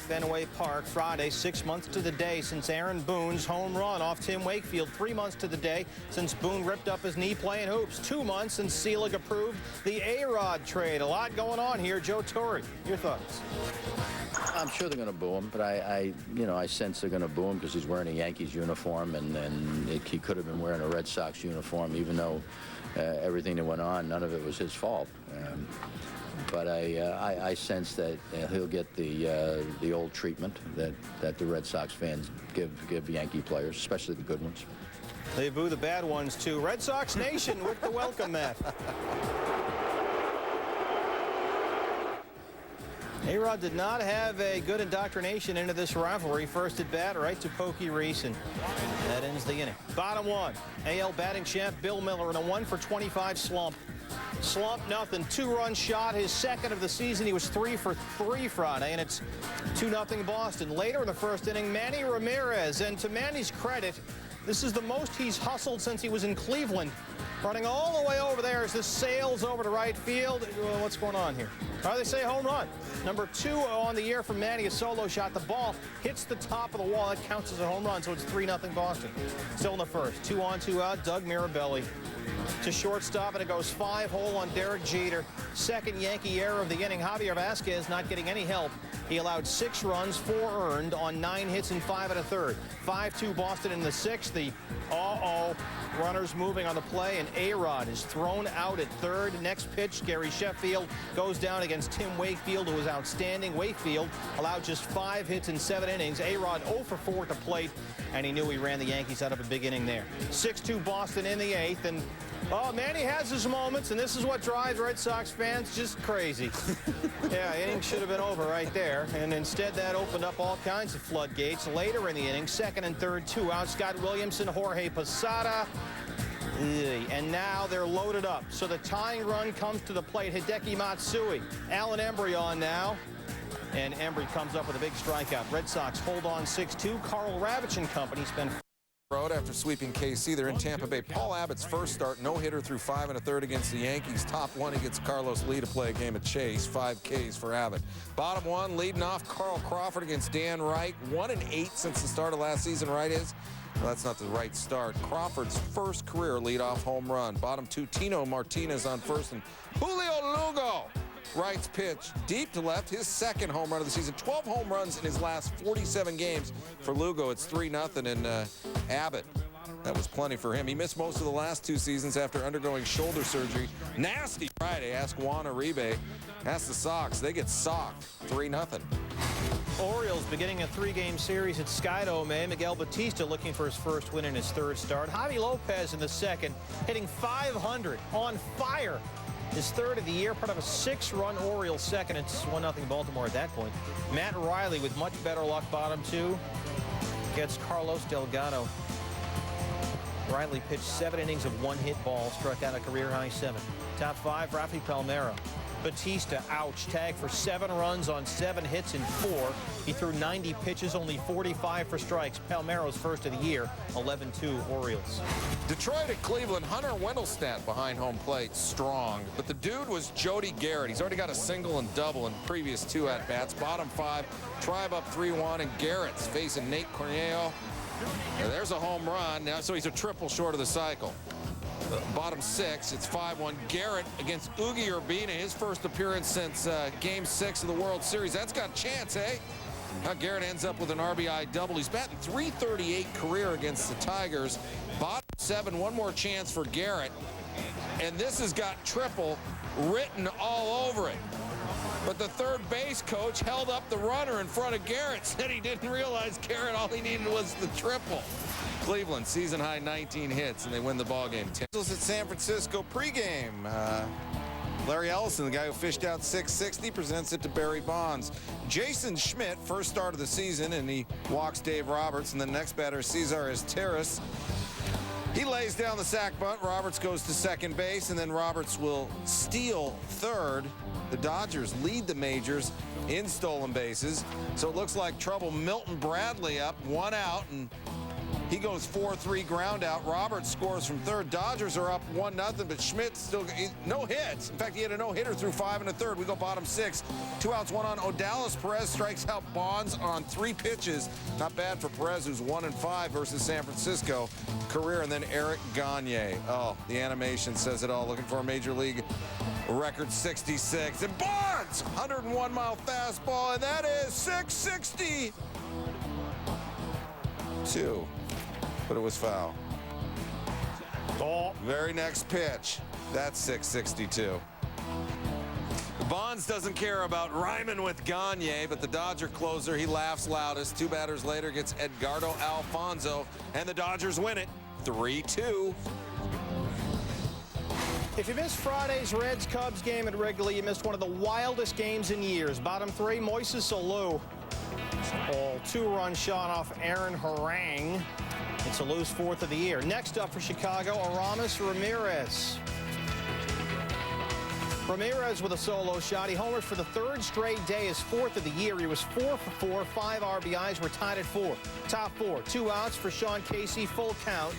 Fenway Park Friday, 6 months to the day since Aaron Boone's home run off Tim Wakefield. 3 months to the day since Boone ripped up his knee playing hoops. 2 months since Selig approved the A-Rod trade. A lot going on here. Joe Torre, your thoughts? I'm sure they're going to boo him, but I sense they're going to boo him because he's wearing a Yankees uniform, and he could have been wearing a Red Sox uniform, even though everything that went on, none of it was his fault. But I sense that he'll get the old treatment that the Red Sox fans give Yankee players, especially the good ones. They boo the bad ones, too. Red Sox Nation with the welcome mat. A-Rod did not have a good indoctrination into this rivalry. First at bat, right to Pokey Reese, and that ends the inning. Bottom one, AL batting champ Bill Miller in a 1-for-25 slump. Slump nothing, 2-run shot, his second of the season. He was 3 for 3 Friday, and it's 2-0 Boston. Later in the first inning, Manny Ramirez, and to Manny's credit, this is the most he's hustled since he was in Cleveland. Running all the way over there as this sails over to right field. What's going on here? They say home run. Number 2 on the year from Manny, a solo shot. The ball hits the top of the wall. That counts as a home run, so it's 3-0 Boston. Still in the first. 2 on, 2 out. Doug Mirabelli to shortstop, and it goes 5-hole on Derek Jeter. Second Yankee error of the inning. Javier Vasquez not getting any help. He allowed 6 runs, 4 earned on 9 hits and 5 1/3. 5-2 Boston in the 6th. The runners moving on the play, and A-Rod is thrown out at third. Next pitch, Gary Sheffield goes down against Tim Wakefield, who was outstanding. Wakefield allowed just 5 hits in 7 innings. A-Rod 0 for 4 at the plate, and he knew he ran the Yankees out of a big inning there. 6-2 Boston in the 8th, and Manny has his moments, and this is what drives Red Sox fans just crazy. Yeah, inning should have been over right there, and instead that opened up all kinds of floodgates. Later in the inning, second and third, 2 out. Scott Williamson, Jorge Posada, and now they're loaded up. So the tying run comes to the plate. Hideki Matsui, Alan Embry on now, and Embry comes up with a big strikeout. Red Sox hold on 6-2. Carl Ravitch and company spend road after sweeping KC. They're in Tampa Bay. Paul Abbott's first start, no-hitter through 5 1/3 against the Yankees. Top 1, he gets Carlos Lee to play a game of chase. 5 Ks for Abbott. Bottom 1, leading off, Carl Crawford against Dan Wright. 1-8 since the start of last season. Wright is. Well, that's not the right start. Crawford's first career leadoff home run. Bottom 2, Tino Martinez on first, and Julio Lugo. Wright's pitch deep to left, his second home run of the season. 12 home runs in his last 47 games for Lugo. It's 3-0, and Abbott, that was plenty for him. He missed most of the last 2 seasons after undergoing shoulder surgery. Nasty Friday. Ask Juan Uribe. Ask the Sox. They get socked. 3-0. Orioles beginning a 3-game series at Skydome. Miguel Batista looking for his first win in his 3rd start. Javi Lopez in the 2nd, hitting .500, on fire. His 3rd of the year, part of a 6-run Orioles second. It's 1-0 Baltimore at that point. Matt Riley with much better luck, bottom 2, gets Carlos Delgado. Riley pitched 7 innings of 1-hit ball, struck out a career-high 7. Top 5, Rafi Palmeiro. Batista, ouch, tagged for 7 runs on 7 hits and 4. He threw 90 pitches, only 45 for strikes. Palmeiro's first of the year, 11-2 Orioles. Detroit at Cleveland. Hunter Wendelstadt behind home plate, strong. But the dude was Jody Garrett. He's already got a single and double in previous 2 at-bats. Bottom 5, Tribe up 3-1, and Garrett's facing Nate Corneo. There's a home run now, so he's a triple short of the cycle. Bottom 6, it's 5-1. Garrett against Ugi Urbina, his first appearance since Game 6 of the World Series. That's got a chance, eh? Now Garrett ends up with an RBI double. He's batting .338 career against the Tigers. Bottom 7, one more chance for Garrett. And this has got triple written all over it. But the third base coach held up the runner in front of Garrett, said he didn't realize Garrett, all he needed was the triple. Cleveland, season high 19 hits, and they win the ball game. At San Francisco pregame. Larry Ellison, the guy who fished out 660, presents it to Barry Bonds. Jason Schmidt, first start of the season, and he walks Dave Roberts, and the next batter, Cesar Esteras. He lays down the sac bunt. Roberts goes to second base, and then Roberts will steal third. The Dodgers lead the majors in stolen bases. So it looks like trouble. Milton Bradley up, 1 out, and He goes 4-3 ground out. Roberts scores from third. Dodgers are up 1-0, but Schmidt still no hits. In fact, he had a no-hitter through 5 1/3. We go bottom 6. 2 outs, 1 on. Odalis Perez strikes out Bonds on 3 pitches. Not bad for Perez, who's 1-5 versus San Francisco career. And then Eric Gagne. Oh, the animation says it all. Looking for a major league record 66. And Bonds, 101-mile fastball, and that is 662. But it was foul. Oh. Very next pitch. That's 662. Bonds doesn't care about rhyming with Gagne, but the Dodger closer, he laughs loudest. 2 batters later gets Edgardo Alfonso, and the Dodgers win it 3-2. If you missed Friday's Reds-Cubs game at Wrigley, you missed one of the wildest games in years. Bottom 3, Moises Alou. 2-run shot off Aaron Harang. It's Alou's 4th of the year. Next up for Chicago, Aramis Ramirez. Ramirez with a solo shot. He homers for the 3rd straight day, his 4th of the year. He was 4 for 4, 5 RBIs. We're tied at 4. Top 4, 2 outs for Sean Casey, full count.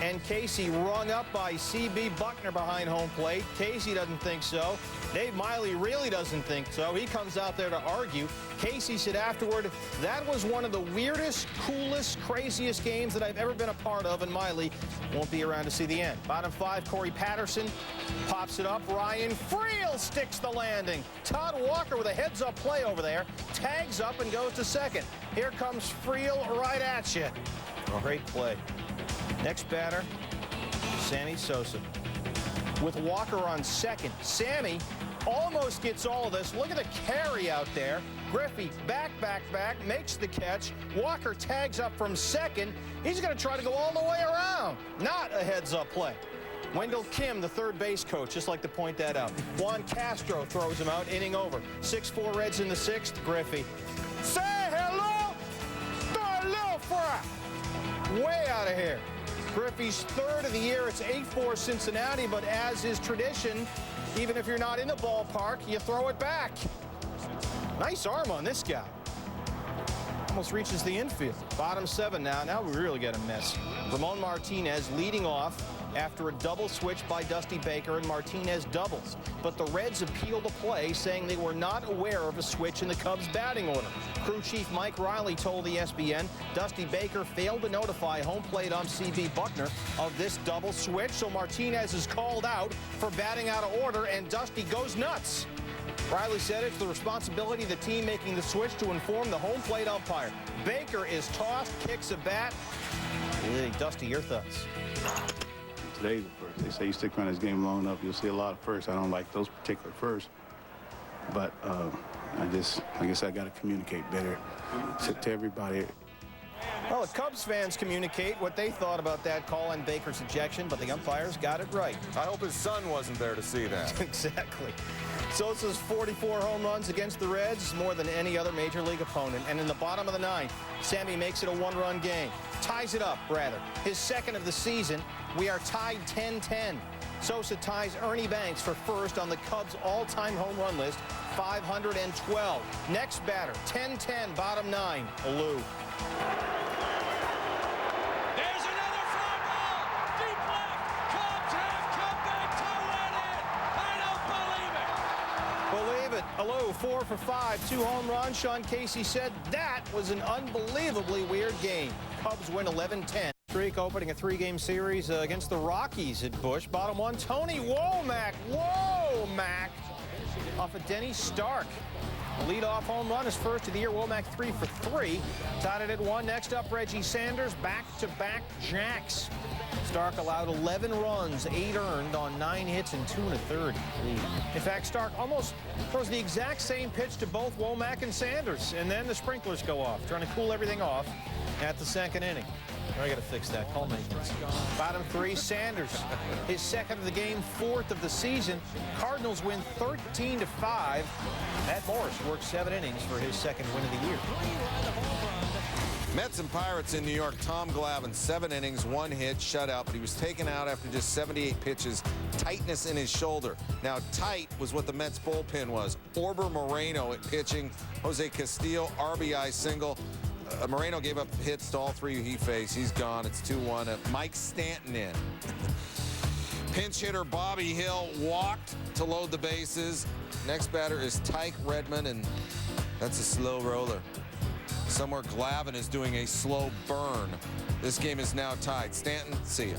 And Casey rung up by C.B. Buckner behind home plate. Casey doesn't think so. Dave Miley really doesn't think so. He comes out there to argue. Casey said afterward, that was one of the weirdest, coolest, craziest games that I've ever been a part of, and Miley won't be around to see the end. Bottom 5, Corey Patterson pops it up. Ryan Freel sticks the landing. Todd Walker with a heads-up play over there, tags up and goes to second. Here comes Freel right at you. Great play. Next batter, Sammy Sosa. With Walker on second, Sammy almost gets all of this. Look at the carry out there. Griffey back, makes the catch. Walker tags up from second. He's going to try to go all the way around. Not a heads-up play. Wendell Kim, the third base coach, just like to point that out. Juan Castro throws him out, inning over. 6-4 Reds in the 6th. Griffey. Say hello to a little fry. Way out of here. Griffey's 3rd of the year. It's 8-4 Cincinnati, but as is tradition, even if you're not in the ballpark, you throw it back. Nice arm on this guy. Almost reaches the infield. Bottom 7 now. Now we really get a miss. Ramon Martinez leading off after a double switch by Dusty Baker, and Martinez doubles. But the Reds appeal the play, saying they were not aware of a switch in the Cubs' batting order. Crew chief Mike Riley told ESPN Dusty Baker failed to notify home plate ump C.B. Buckner of this double switch, so Martinez is called out for batting out of order, and Dusty goes nuts. Riley said it's the responsibility of the team making the switch to inform the home plate umpire. Baker is tossed, kicks a bat. Hey, Dusty, your thoughts? Today's the first. They say you stick around this game long enough, you'll see a lot of firsts. I don't like those particular firsts, but I guess I got to communicate better to everybody. Well, the Cubs fans communicate what they thought about that call on Baker's ejection, but the umpires got it right. I hope his son wasn't there to see that. Exactly. Sosa's 44 home runs against the Reds, more than any other major league opponent. And in the bottom of the 9th, Sammy makes it a 1-run game. Ties it up, rather. His 2nd of the season. We are tied 10-10. Sosa ties Ernie Banks for 1st on the Cubs' all-time home run list, 512. Next batter, 10-10, bottom 9, Alou. There's another fly ball. Deep left. Cubs have come back to win it. I don't believe it. Believe it. Alou, 4 for 5, 2 home runs. Sean Casey said that was an unbelievably weird game. Cubs win 11-10. Streak opening a 3-game series against the Rockies at Busch. Bottom 1, Tony Womack. Womack off of Denny Stark. Leadoff home run, his 1st of the year. Womack 3 for 3. Tied it at 1. Next up, Reggie Sanders. Back-to-back jacks. Stark allowed 11 runs, 8 earned on 9 hits and 2 1/3. In fact, Stark almost throws the exact same pitch to both Womack and Sanders, and then the sprinklers go off, trying to cool everything off at the 2nd inning. I got to fix that. Call maintenance. Bottom 3, Sanders. His 2nd of the game, 4th of the season. Cardinals win 13-5. Matt Morris worked 7 innings for his 2nd win of the year. Mets and Pirates in New York. Tom Glavine, 7 innings, 1 hit, shutout, but he was taken out after just 78 pitches. Tightness in his shoulder. Now, tight was what the Mets bullpen was. Orber Moreno at pitching. Jose Castillo, RBI single. Moreno gave up hits to all three he faced. He's gone. It's 2-1. Mike Stanton in. Pinch hitter Bobby Hill walked to load the bases. Next batter is Tyke Redmond, and that's a slow roller. Somewhere Glavine is doing a slow burn. This game is now tied. Stanton, see ya.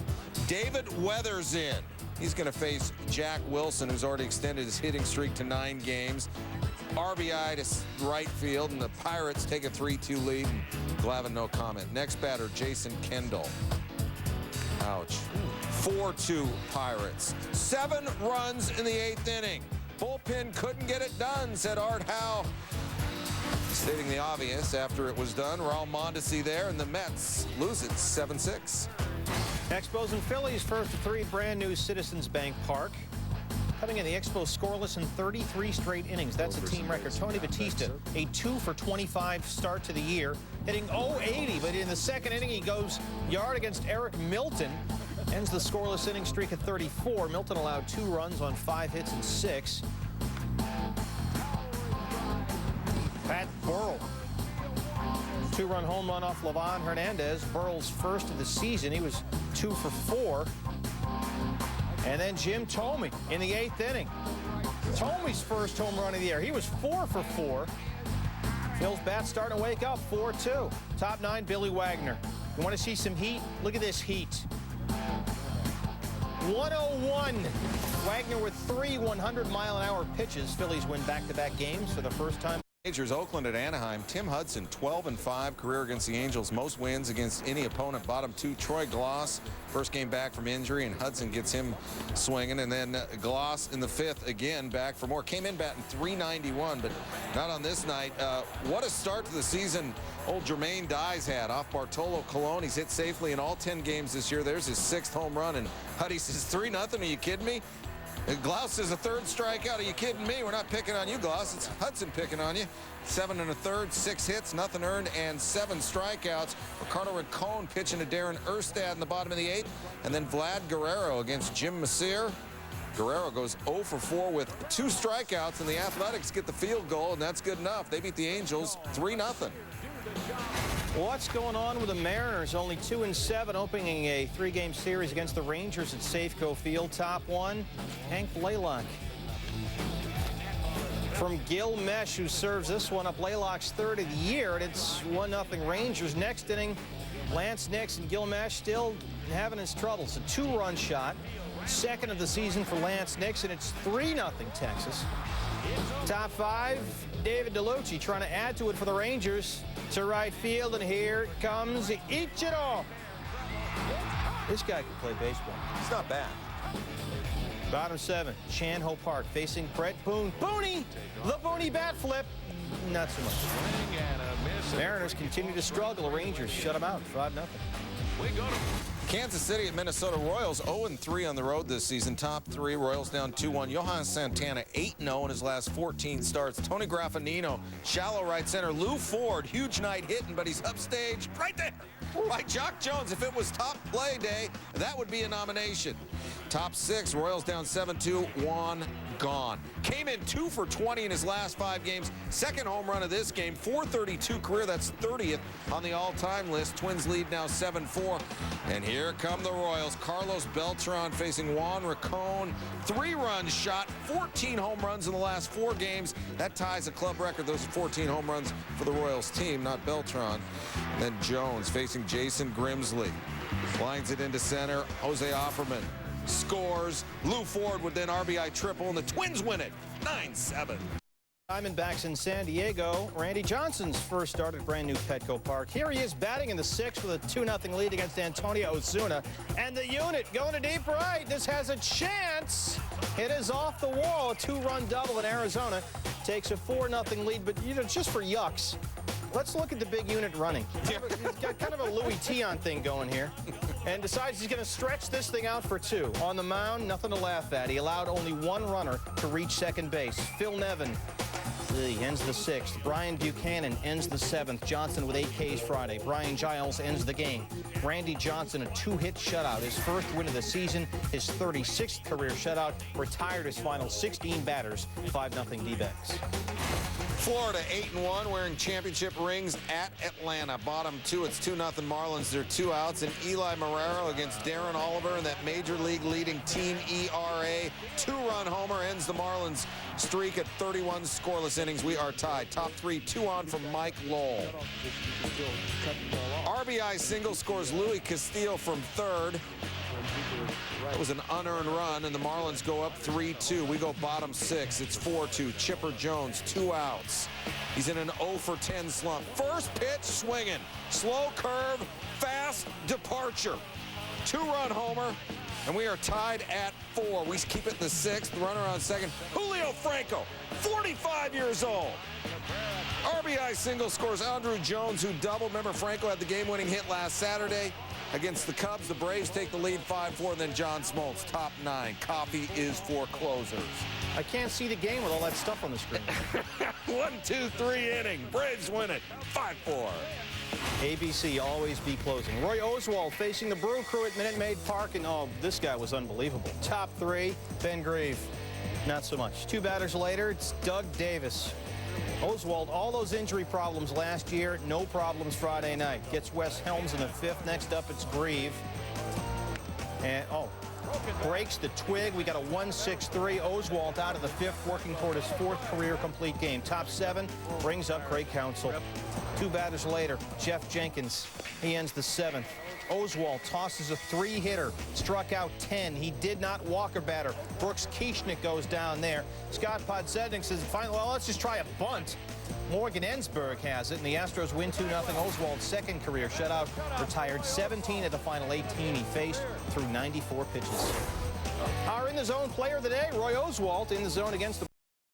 David Weathers in. He's going to face Jack Wilson, who's already extended his hitting streak to 9 games. RBI to right field, and the Pirates take a 3-2 lead. Glavine, no comment. Next batter, Jason Kendall. Ouch. 4-2 Pirates. 7 runs in the 8th inning. Bullpen couldn't get it done, said Art Howe. Stating the obvious after it was done. Raul Mondesi there, and the Mets lose it 7-6. Expos and Phillies first to 3 brand new Citizens Bank Park. Coming in, the Expos scoreless in 33 straight innings. That's a team record. Tony Batista, a 2-for-25 start to the year, hitting .080, but in the second inning he goes yard against Eric Milton. Ends the scoreless inning streak at 34. Milton allowed 2 runs on 5 hits and 6. Pat Burrell, 2-run home run off Livan Hernandez. Burrell's first of the season. He was 2 for 4. And then Jim Thome in the 8th inning. Thome's first home run of the year. He was 4 for 4. Phil's bat starting to wake up, 4-2. Top 9, Billy Wagner. You want to see some heat? Look at this heat. 101. Wagner with 3 100-mile-an-hour pitches. Phillies win back-to-back games for the first time. Majors, Oakland at Anaheim. Tim Hudson, 12-5 career against the Angels. Most wins against any opponent. Bottom 2, Troy Glaus. First game back from injury, and Hudson gets him swinging. And then Glaus in the 5th again back for more. Came in batting .391, but not on this night. What a start to the season old Jermaine Dyes had off Bartolo Colon. He's hit safely in all 10 games this year. There's his 6th home run, and Huddy says 3-0. Are you kidding me? Glaus is a 3rd strikeout. Are you kidding me? We're not picking on you, Glaus. It's Hudson picking on you. 7 1/3, 6 hits, nothing earned, and 7 strikeouts. Ricardo Rincon pitching to Darren Erstad in the bottom of the 8th. And then Vlad Guerrero against Jim Messier. Guerrero goes 0 for 4 with 2 strikeouts, and the Athletics get the field goal, and that's good enough. They beat the Angels 3-0. What's going on with the Mariners? Only 2-7, opening a 3-game series against the Rangers at Safeco Field. Top 1, Hank Blaylock. From Gil Mesh, who serves this one up. Blaylock's 3rd of the year, and it's 1-0 Rangers. Next inning, Lance Nix, and Gil Mesh still having his troubles. A 2-run shot. 2nd of the season for Lance Nix, and it's 3-0 Texas. Top 5, David DeLucci trying to add to it for the Rangers. To right field, and here comes Ichiro. This guy can play baseball. It's not bad. Bottom 7, Chan Ho Park facing Brett Boone. Booney! The Booney bat flip. Not so much. Mariners continue to struggle. The Rangers shut them out, 5-0. Kansas City at Minnesota Royals, 0-3 on the road this season. Top 3, Royals down 2-1. Johan Santana, 8-0 in his last 14 starts. Tony Graffanino, shallow right center. Lou Ford, huge night hitting, but he's upstage right there by Jock Jones. If it was top play day, that would be a nomination. Top 6, Royals down 7-2, Juan gone. Came in 2 for 20 in his last 5 games. 2nd home run of this game, 432 career. That's 30th on the all-time list. Twins lead now 7-4. And here come the Royals. Carlos Beltran facing Juan Rincon. 3-run shot, 14 home runs in the last 4 games. That ties a club record. Those are 14 home runs for the Royals team, not Beltran. Then Jones facing Jason Grimsley. Lines it into center. Jose Offerman scores. Lou Ford would then RBI triple, and the Twins win it 9-7. Diamondbacks in San Diego. Randy Johnson's first start at brand new Petco Park. Here he is batting in the 6th with a 2-0 lead against Antonio Osuna. And the unit going to deep right. This has a chance. It is off the wall. A 2-run double in Arizona. Takes a 4-0 lead, but you know, just for yucks, let's look at the big unit running. He's got kind of a Louis Tion thing going here. And decides he's going to stretch this thing out for 2. On the mound, nothing to laugh at. He allowed only 1 runner to reach second base. Phil Nevin, he ends the 6th. Brian Buchanan ends the 7th. Johnson with 8 Ks Friday. Brian Giles ends the game. Randy Johnson, a 2-hit shutout. His first win of the season, his 36th career shutout. Retired his final 16 batters. 5-0 D-backs. Florida 8-1, wearing championship rings at Atlanta. Bottom 2, it's 2-0 Marlins. They're 2 outs. And Eli Marrero against Darren Oliver in that major league leading team ERA. 2-run homer ends the Marlins streak at 31 scoreless innings. We are tied. Top 3, 2 on from Mike Lowell. RBI single scores Louis Castillo from third. That was an unearned run, and the Marlins go up 3-2. We go bottom 6. It's 4-2. Chipper Jones, 2 outs. He's in an 0-for-10 slump. First pitch swinging. Slow curve, fast departure. 2-run homer, and we are tied at 4. We keep it in the 6th. Runner on second. Julio Franco, 45 years old. RBI single scores Andrew Jones, who doubled. Remember, Franco had the game-winning hit last Saturday against the Cubs. The Braves take the lead 5-4, and then John Smoltz, top 9. Coffee is for closers. I can't see the game with all that stuff on the screen. 1, 2, 3 inning. Braves win it 5-4. ABC always be closing. Roy Oswalt facing the Brew Crew at Minute Maid Park, and oh, this guy was unbelievable. Top 3, Ben Grieve. Not so much. 2 batters later, it's Doug Davis. Oswalt, all those injury problems last year, no problems Friday night. Gets Wes Helms in the 5th. Next up, it's Grieve. And, breaks the twig. We got a 1-6-3. Oswalt out of the 5th, working toward his 4th career complete game. Top 7 brings up Craig Counsell. 2 batters later, Jeff Jenkins. He ends the 7th. Oswalt tosses a 3-hitter, struck out 10. He did not walk a batter. Brooks Kieschnick goes down there. Scott Podsednik says, finally, well, let's just try a bunt. Morgan Ensberg has it, and the Astros win 2-0. Oswalt's 2nd career shutout, retired 17 of the final 18 he faced through 94 pitches. Our in-the-zone player of the day, Roy Oswalt, in the zone against the